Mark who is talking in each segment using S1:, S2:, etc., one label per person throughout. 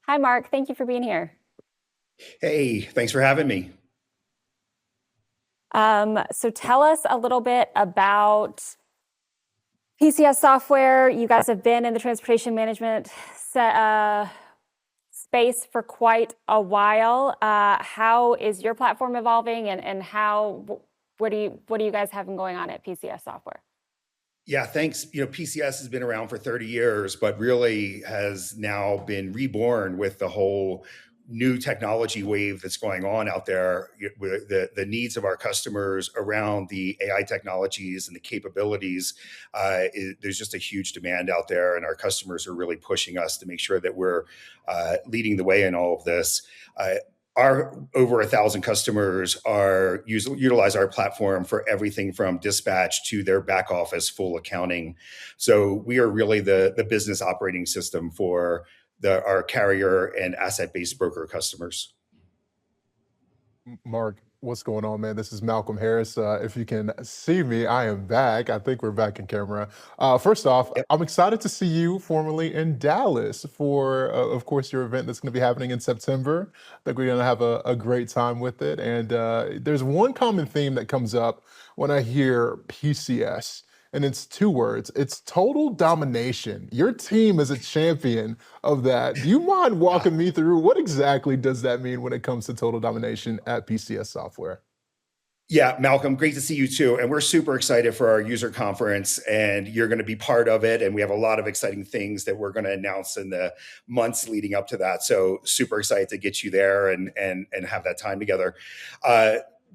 S1: Hi, Mark. Thank you for being here.
S2: Hey, thanks for having me.
S1: So tell us a little bit about PCS software. You guys have been in the transportation management space for quite a while. How is your platform evolving, and what do you guys have going on at PCS software?
S2: Yeah, thanks. PCS has been around for 30 years, but really has now been reborn with the whole new technology wave that's going on out there with the needs of our customers around the AI technologies and the capabilities. There's just a huge demand out there, and our customers are really pushing us to make sure that we're leading the way in all of this. Our over 1,000 customers utilize our platform for everything from dispatch to their back office full accounting. So we are really the business operating system for our carrier and asset-based broker customers.
S3: Mark, what's going on, man? This is Malcolm Harris. If you can see me, I am back. I think we're back in camera. First off,
S2: Yep.
S3: I'm excited to see you formally in Dallas for, of course, your event that's going to be happening in September. I think we're going to have a great time with it. And there's one common theme that comes up when I hear PCS. And it's two words. It's total domination. Your team is a champion of that. Do you mind walking me through what exactly does that mean when it comes to total domination at PCS software?
S2: Yeah, Malcolm, great to see you too. And we're super excited for our user conference, and you're going to be part of it. And we have a lot of exciting things that we're going to announce in the months leading up to that. So super excited to get you there and have that time together.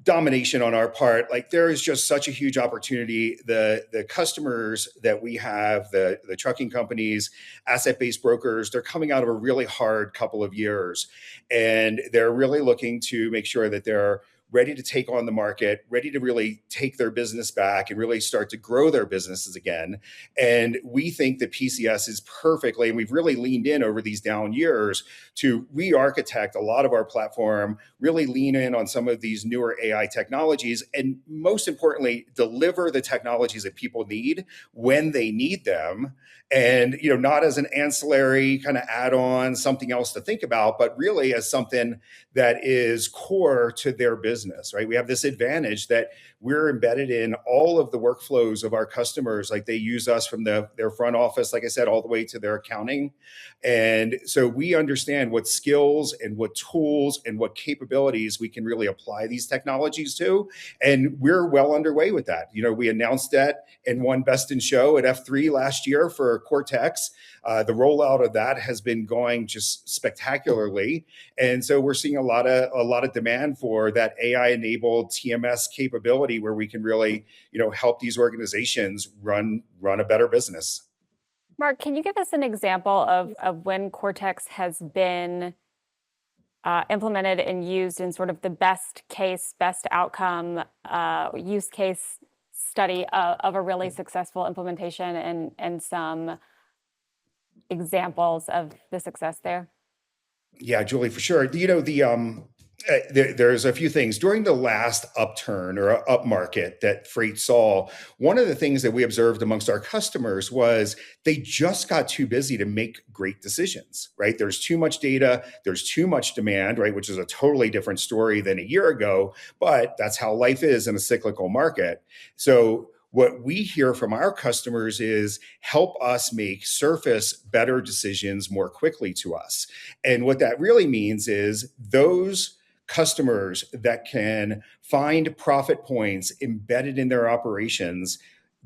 S2: Domination on our part, like there is just such a huge opportunity. The customers that we have, the trucking companies, asset-based brokers, they're coming out of a really hard couple of years, and they're really looking to make sure that they're ready to take on the market, ready to really take their business back and really start to grow their businesses again. And we think that PCS is perfectly, and we've really leaned in over these down years to re-architect a lot of our platform, really lean in on some of these newer AI technologies, and most importantly, deliver the technologies that people need when they need them. And not as an ancillary kind of add-on, something else to think about, but really as something that is core to their business, right? We have this advantage that we're embedded in all of the workflows of our customers. Like they use us from their front office, like I said, all the way to their accounting. And so we understand what skills and what tools and what capabilities we can really apply these technologies to. And we're well underway with that. We announced that and won Best in Show at F3 last year for Cortex. The rollout of that has been going just spectacularly. And so we're seeing a lot of demand for that AI-enabled TMS capability where we can really, help these organizations run a better business.
S1: Mark, can you give us an example of when Cortex has been implemented and used in sort of the best case, best outcome use case study of a really successful implementation and some examples of the success there?
S2: Yeah, Julie, for sure. There's a few things during the last upturn or up market that freight saw. One of the things that we observed amongst our customers was they just got too busy to make great decisions, right? There's too much data, there's too much demand, right? Which is a totally different story than a year ago, but that's how life is in a cyclical market. So what we hear from our customers is help us make surface better decisions more quickly to us. And what that really means is those customers that can find profit points embedded in their operations,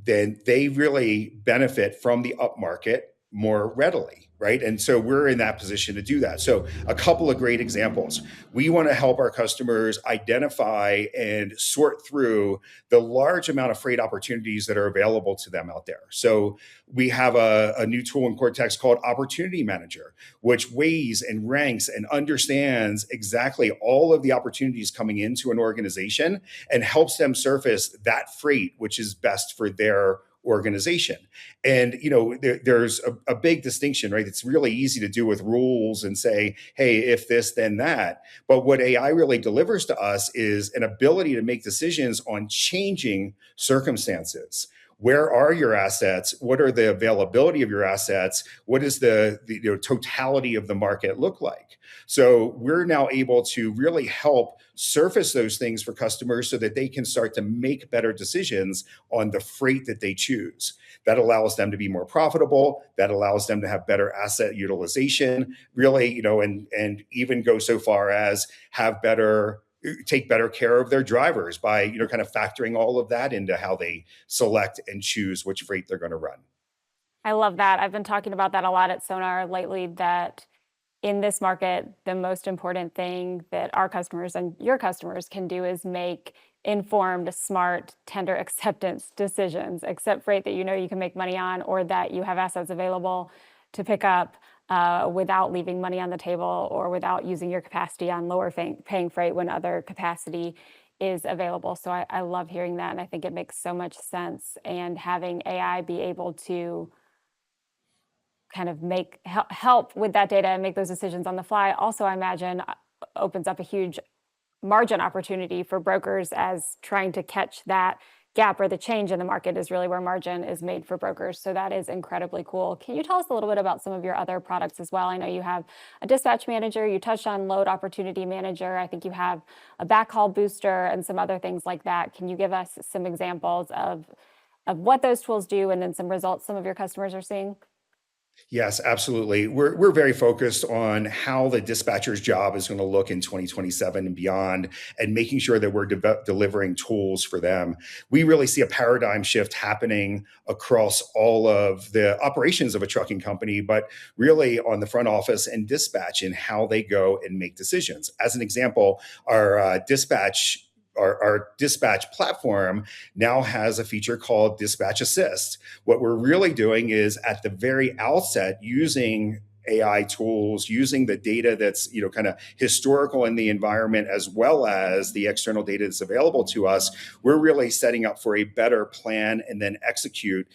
S2: then they really benefit from the upmarket more readily, right? And so we're in that position to do that. So a couple of great examples. We want to help our customers identify and sort through the large amount of freight opportunities that are available to them out there. So we have a new tool in Cortex called Opportunity Manager, which weighs and ranks and understands exactly all of the opportunities coming into an organization and helps them surface that freight, which is best for their organization. And there's a big distinction, right? It's really easy to do with rules and say, hey, if this, then that. But what AI really delivers to us is an ability to make decisions on changing circumstances. where are your assets? What are the availability of your assets? What does the totality of the market look like? So we're now able to really help surface those things for customers so that they can start to make better decisions on the freight that they choose. That allows them to be more profitable. That allows them to have better asset utilization, really, and even go so far as take better care of their drivers by, kind of factoring all of that into how they select and choose which freight they're going to run.
S1: I love that. I've been talking about that a lot at Sonar lately, that in this market, the most important thing that our customers and your customers can do is make informed, smart, tender acceptance decisions. Accept freight that you know you can make money on, or that you have assets available to pick up without leaving money on the table, or without using your capacity on lower paying freight when other capacity is available. So I love hearing that, and I think it makes so much sense. And having AI be able to kind of help with that data and make those decisions on the fly also, I imagine, opens up a huge margin opportunity for brokers, as trying to catch that gap, or the change in the market is really where margin is made for brokers. So that is incredibly cool. Can you tell us a little bit about some of your other products as well? I know you have a dispatch manager, you touched on load opportunity manager, I think you have a backhaul booster and some other things like that. Can you give us some examples of what those tools do, and then some results some of your customers are seeing?
S2: Yes, absolutely. We're very focused on how the dispatcher's job is going to look in 2027 and beyond, and making sure that we're delivering tools for them. We really see a paradigm shift happening across all of the operations of a trucking company, but really on the front office and dispatch, and how they go and make decisions. As an example, our dispatch platform now has a feature called Dispatch Assist. What we're really doing is, at the very outset, using AI tools, using the data that's kind of historical in the environment, as well as the external data that's available to us. We're really setting up for a better plan and then execute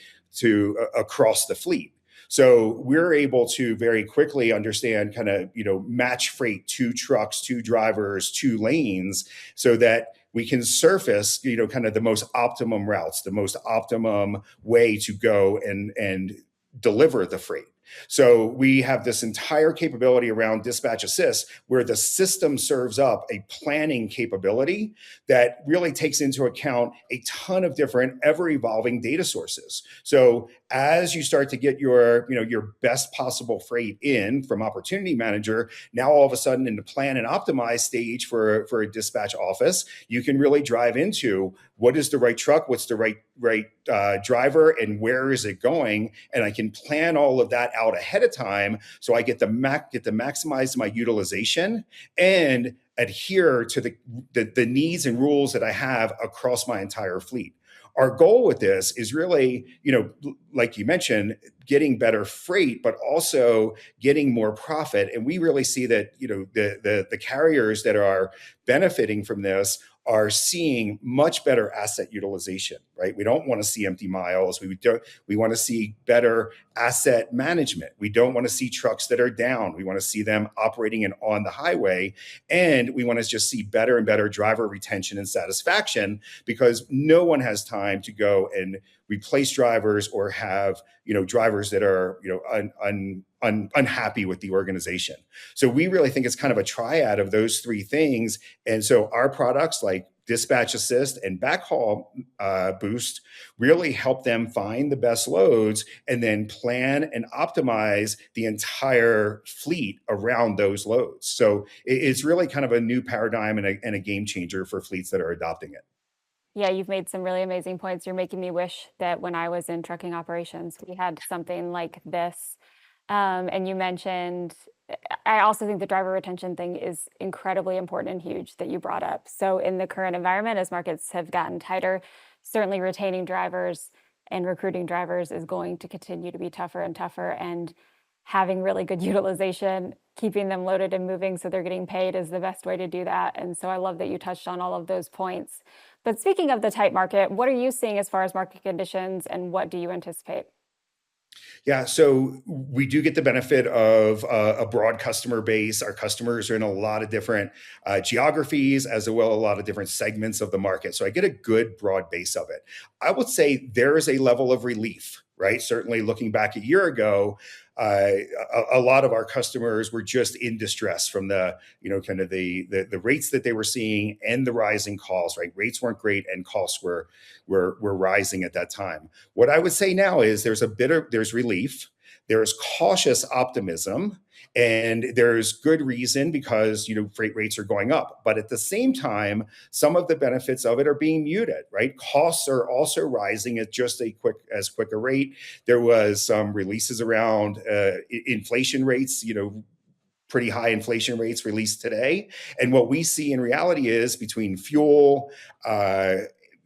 S2: across the fleet. So we're able to very quickly understand, kind of, match freight to trucks, to drivers, to lanes, so that we can surface, kind of the most optimum routes, the most optimum way to go and deliver the freight. So we have this entire capability around Dispatch Assist, where the system serves up a planning capability that really takes into account a ton of different ever-evolving data sources. So as you start to get your best possible freight in from Opportunity Manager, now all of a sudden, in the plan and optimize stage for a dispatch office, you can really drive into what is the right truck, what's the right driver, and where is it going, and I can plan all of that out ahead of time, so I get to maximize my utilization and adhere to the needs and rules that I have across my entire fleet. Our goal with this is really, like you mentioned, getting better freight, but also getting more profit. And we really see that, the carriers that are benefiting from this are seeing much better asset utilization, right? We don't want to see empty miles. We want to see better asset management. We don't want to see trucks that are down. We want to see them operating and on the highway. And we want to just see better and better driver retention and satisfaction, because no one has time to go and replace drivers, or have drivers that are unhappy with the organization. So we really think it's kind of a triad of those three things. And so our products like Dispatch Assist and Backhaul Boost really help them find the best loads, and then plan and optimize the entire fleet around those loads. So it's really kind of a new paradigm and a game changer for fleets that are adopting it.
S1: Yeah, you've made some really amazing points. You're making me wish that when I was in trucking operations, we had something like this. And you mentioned, I also think the driver retention thing is incredibly important and huge that you brought up. So in the current environment, as markets have gotten tighter, certainly retaining drivers and recruiting drivers is going to continue to be tougher and tougher. And having really good utilization, keeping them loaded and moving so they're getting paid, is the best way to do that. And so I love that you touched on all of those points. But speaking of the tight market, what are you seeing as far as market conditions, and what do you anticipate?
S2: Yeah, so we do get the benefit of a broad customer base. Our customers are in a lot of different geographies, as well as a lot of different segments of the market. So I get a good broad base of it. I would say there is a level of relief, right? Certainly, looking back a year ago, a lot of our customers were just in distress from the, kind of the rates that they were seeing and the rising costs. Right, rates weren't great, and costs were rising at that time. What I would say now is there's relief, there's cautious optimism, and there's good reason because freight rates are going up. But at the same time, some of the benefits of it are being muted, right? Costs are also rising at just as quick a rate. There was some releases around inflation rates, pretty high inflation rates released today. And what we see in reality is between fuel,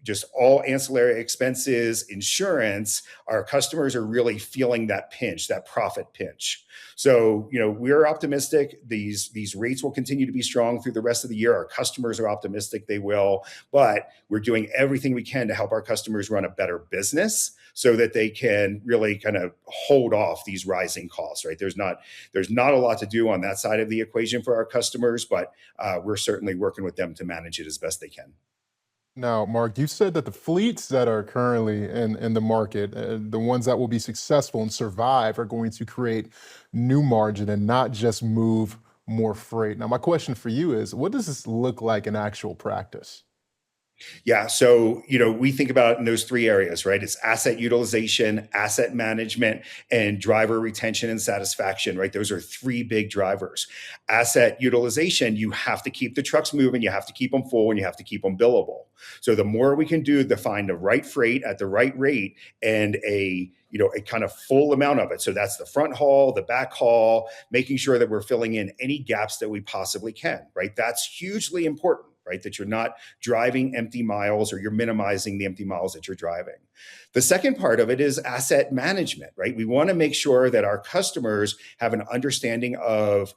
S2: just all ancillary expenses, insurance, our customers are really feeling that pinch, that profit pinch. So, we're optimistic. These rates will continue to be strong through the rest of the year. Our customers are optimistic they will, but we're doing everything we can to help our customers run a better business so that they can really kind of hold off these rising costs, right? There's not a lot to do on that side of the equation for our customers, but we're certainly working with them to manage it as best they can.
S3: Now, Mark, you said that the fleets that are currently in the market, the ones that will be successful and survive, are going to create new margin and not just move more freight. Now, my question for you is, what does this look like in actual practice?
S2: Yeah. So, we think about it in those three areas, right? It's asset utilization, asset management, and driver retention and satisfaction, right? Those are three big drivers. Asset utilization, you have to keep the trucks moving, you have to keep them full, and you have to keep them billable. So the more we can do to find the right freight at the right rate and a kind of full amount of it. So that's the front haul, the back haul, making sure that we're filling in any gaps that we possibly can, right? That's hugely important, right? That you're not driving empty miles or you're minimizing the empty miles that you're driving. The second part of it is asset management, right? We want to make sure that our customers have an understanding of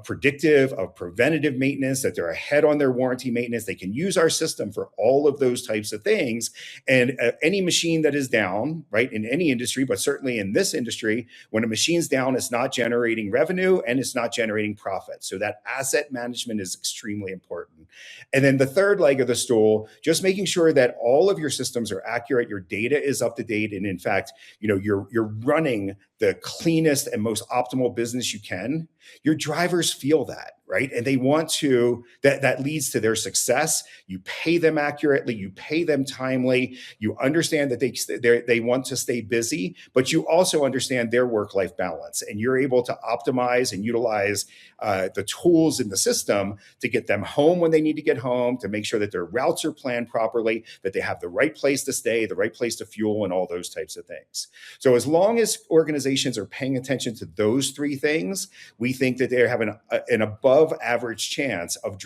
S2: predictive, of preventative maintenance, that they're ahead on their warranty maintenance. They can use our system for all of those types of things. And any machine that is down, right, in any industry, but certainly in this industry, when a machine's down, it's not generating revenue and it's not generating profit. So that asset management is extremely important. And then the third leg of the stool, just making sure that all of your systems are accurate, your data is up to date, and in fact, you're running the cleanest and most optimal business you can. Your drivers feel that, right? And they want to, that leads to their success. You pay them accurately, you pay them timely, you understand that they want to stay busy, but you also understand their work-life balance. And you're able to optimize and utilize the tools in the system to get them home when they need to get home, to make sure that their routes are planned properly, that they have the right place to stay, the right place to fuel, and all those types of things. So as long as organizations are paying attention to those three things, we think that they have an above average chance of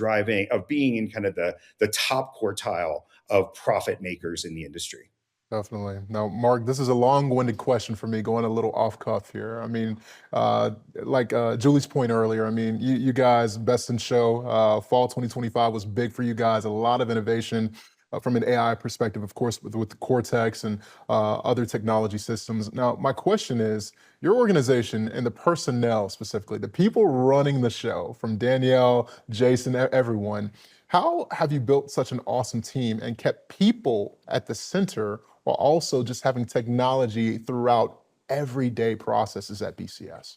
S2: being in kind of the top quartile of profit makers in the industry.
S3: Definitely. Now, Mark, this is a long-winded question for me, going a little off cuff here. I mean, like Julie's point earlier, I mean, you guys, best in show, fall 2025 was big for you guys, a lot of innovation from an AI perspective, of course, with the Cortex and other technology systems. Now, my question is, your organization and the personnel specifically, the people running the show, from Danielle, Jason, everyone, how have you built such an awesome team and kept people at the center while also just having technology throughout everyday processes at BCS?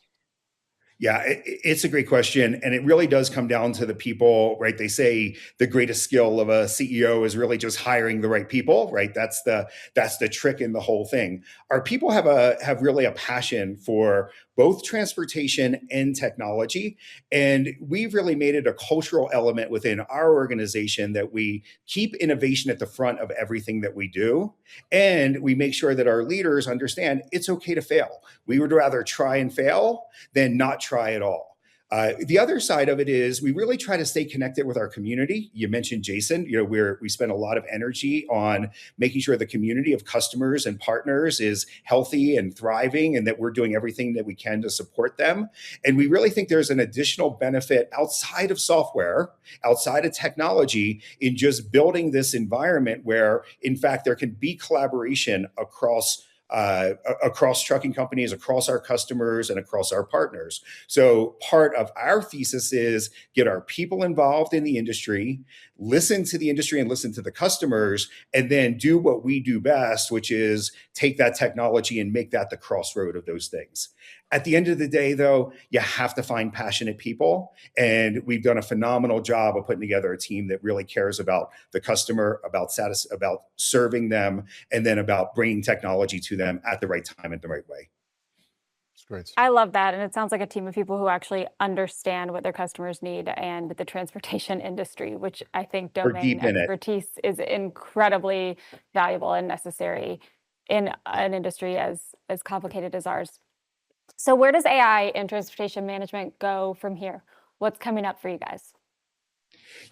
S2: Yeah, it's a great question. And it really does come down to the people, right? They say the greatest skill of a CEO is really just hiring the right people, right? That's the trick in the whole thing. Our people have really a passion for both transportation and technology. And we've really made it a cultural element within our organization that we keep innovation at the front of everything that we do. And we make sure that our leaders understand it's okay to fail. We would rather try and fail than not try at all. The other side of it is we really try to stay connected with our community. You mentioned Jason, we spend a lot of energy on making sure the community of customers and partners is healthy and thriving, and that we're doing everything that we can to support them. And we really think there's an additional benefit outside of software, outside of technology, in just building this environment where, in fact, there can be collaboration across across trucking companies, across our customers, and across our partners. So part of our thesis is get our people involved in the industry, listen to the industry and listen to the customers, and then do what we do best, which is take that technology and make that the crossroad of those things. At the end of the day, though, you have to find passionate people. And we've done a phenomenal job of putting together a team that really cares about the customer, about serving them, and then about bringing technology to them at the right time and the right way.
S3: It's great.
S1: I love that. And it sounds like a team of people who actually understand what their customers need and the transportation industry, which I think
S2: We're deep
S1: domain
S2: in it.
S1: expertise is incredibly valuable and necessary in an industry as complicated as ours. So where does AI in transportation management go from here? What's coming up for you guys?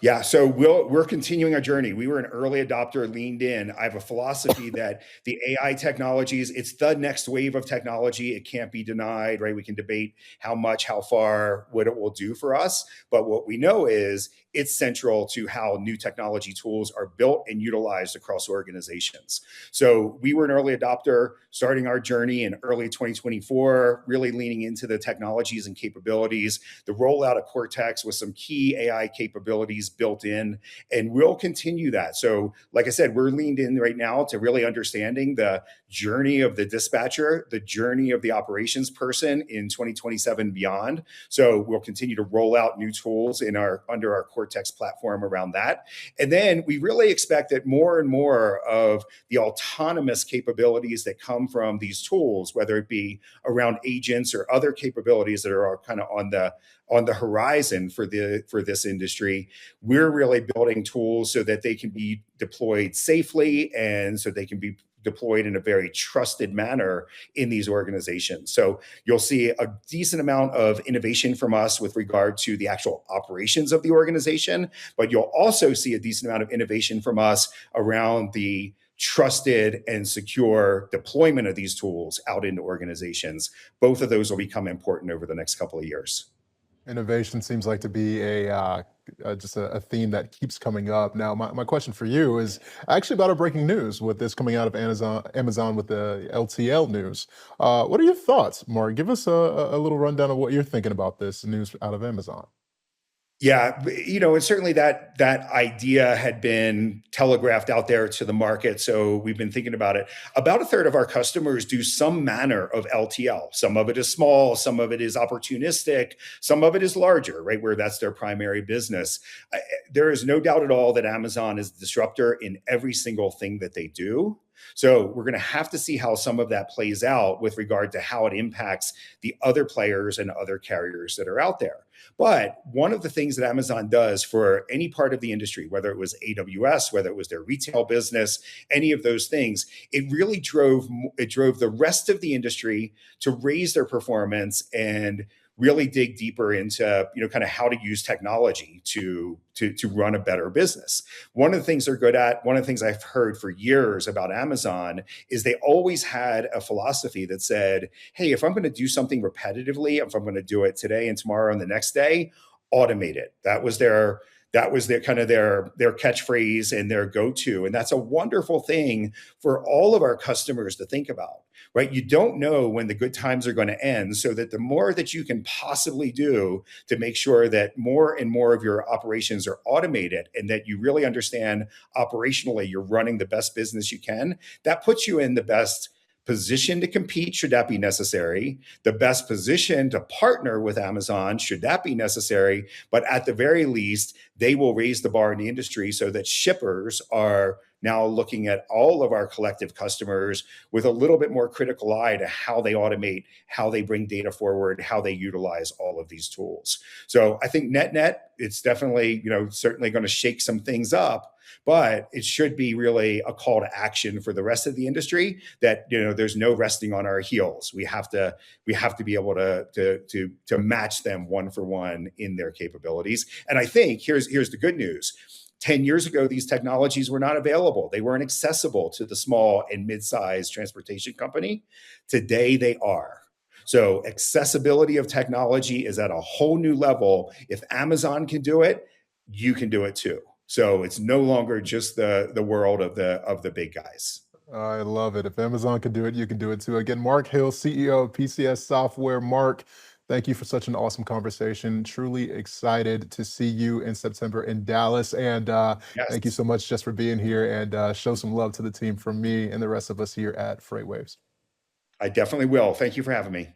S2: Yeah, so we're continuing our journey. We were an early adopter, leaned in. I have a philosophy that the AI technologies, it's the next wave of technology. It can't be denied, right? We can debate how much, how far, what it will do for us. But what we know is it's central to how new technology tools are built and utilized across organizations. So we were an early adopter, starting our journey in early 2024, really leaning into the technologies and capabilities, the rollout of Cortex with some key AI capabilities built in, and we'll continue that. So like I said, we're leaned in right now to really understanding the journey of the dispatcher, the journey of the operations person in 2027 beyond. So we'll continue to roll out new tools under our Cortex platform around that. And then we really expect that more and more of the autonomous capabilities that come from these tools, whether it be around agents or other capabilities that are kind of on the horizon for this industry, we're really building tools so that they can be deployed safely and so they can be deployed in a very trusted manner in these organizations. So you'll see a decent amount of innovation from us with regard to the actual operations of the organization, but you'll also see a decent amount of innovation from us around the trusted and secure deployment of these tools out into organizations. Both of those will become important over the next couple of years.
S3: Innovation seems like to be just a theme that keeps coming up. Now, my question for you is actually about a breaking news with this coming out of Amazon with the LTL news. What are your thoughts, Mark? Give us a little rundown of what you're thinking about this news out of Amazon.
S2: Yeah, and certainly that idea had been telegraphed out there to the market. So we've been thinking about it. About a third of our customers do some manner of LTL. Some of it is small, some of it is opportunistic, some of it is larger, right? Where that's their primary business. There is no doubt at all that Amazon is a disruptor in every single thing that they do. So we're going to have to see how some of that plays out with regard to how it impacts the other players and other carriers that are out there. But one of the things that Amazon does for any part of the industry, whether it was AWS, whether it was their retail business, any of those things, it really drove the rest of the industry to raise their performance and really dig deeper into, kind of how to use technology to run a better business. One of the things they're good at, one of the things I've heard for years about Amazon is they always had a philosophy that said, hey, if I'm going to do something repetitively, if I'm going to do it today and tomorrow and the next day, automate it. That was their kind of their catchphrase and their go-to. And that's a wonderful thing for all of our customers to think about, right? You don't know when the good times are going to end, so that the more that you can possibly do to make sure that more and more of your operations are automated and that you really understand operationally you're running the best business you can, that puts you in the best position to compete, should that be necessary, the best position to partner with Amazon, should that be necessary. But at the very least, they will raise the bar in the industry so that shippers are now looking at all of our collective customers with a little bit more critical eye to how they automate, how they bring data forward, how they utilize all of these tools. So I think net, it's definitely, certainly going to shake some things up. But it should be really a call to action for the rest of the industry that, there's no resting on our heels. We have to be able to match them one for one in their capabilities. And I think here's the good news. 10 years ago, these technologies were not available. They weren't accessible to the small and mid-sized transportation company. Today, they are. So accessibility of technology is at a whole new level. If Amazon can do it, you can do it too. So it's no longer just the world of the big guys.
S3: I love it. If Amazon can do it, you can do it too. Again, Mark Hill, CEO of PCS Software. Mark, thank you for such an awesome conversation. Truly excited to see you in September in Dallas. And thank you
S2: Yes,
S3: so much just for being here, and show some love to the team from me and the rest of us here at FreightWaves.
S2: I definitely will. Thank you for having me.